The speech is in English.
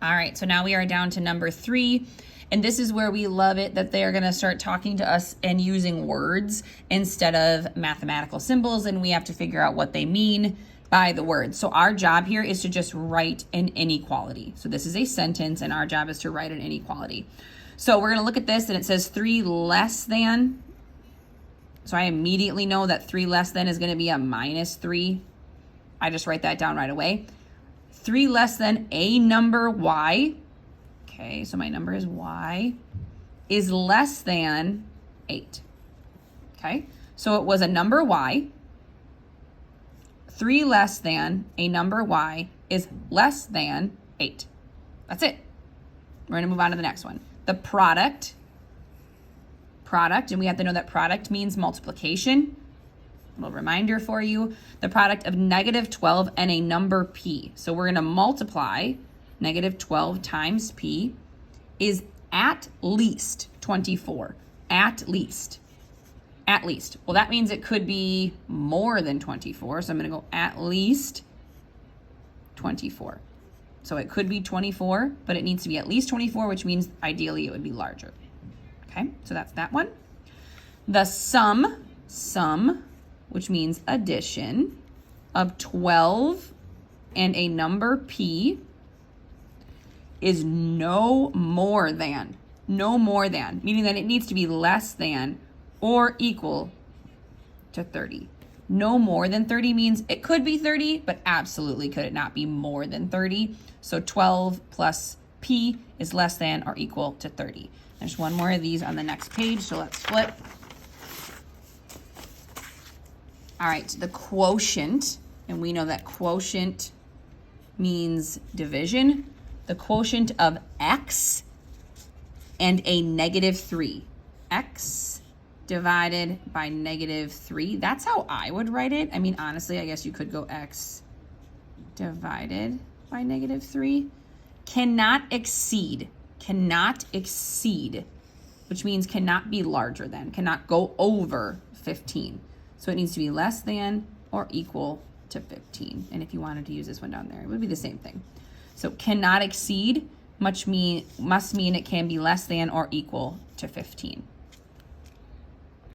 All right, so now we are down to number 3. And this is where we love it that they are going to start talking to us and using words instead of mathematical symbols, and we have to figure out what they mean by the words. So our job here is to just write an inequality. So this is a sentence, and our job is to write an inequality. So we're going to look at this, and it says 3 less than. So I immediately know that 3 less than is going to be a minus 3. I just write that down right away. 3 less than a number y. Okay, so my number is y, is less than 8. Okay, so it was a number y. 3 less than a number y is less than 8. That's it. We're going to move on to the next one. The product, and we have to know that product means multiplication. A little reminder for you. The product of negative 12 and a number p. So we're going to multiply negative 12 times p is at least 24. At least. At least. Well, that means it could be more than 24. So I'm going to go at least 24. So it could be 24, but it needs to be at least 24, which means ideally it would be larger. Okay, so that's that one. The sum, which means addition, of 12 and a number p is no more than, meaning that it needs to be less than or equal to 30. No more than 30 means it could be 30, but absolutely could it not be more than 30. So 12 plus p is less than or equal to 30. There's one more of these on the next page, so let's flip. All right, the quotient, and we know that quotient means division. The quotient of x and a negative 3. X divided by negative 3. That's how I would write it. I mean, honestly, I guess you could go x divided by negative 3. Cannot exceed, which means cannot be larger than, cannot go over 15. So it needs to be less than or equal to 15. And if you wanted to use this one down there, it would be the same thing. So cannot exceed must mean it can be less than or equal to 15.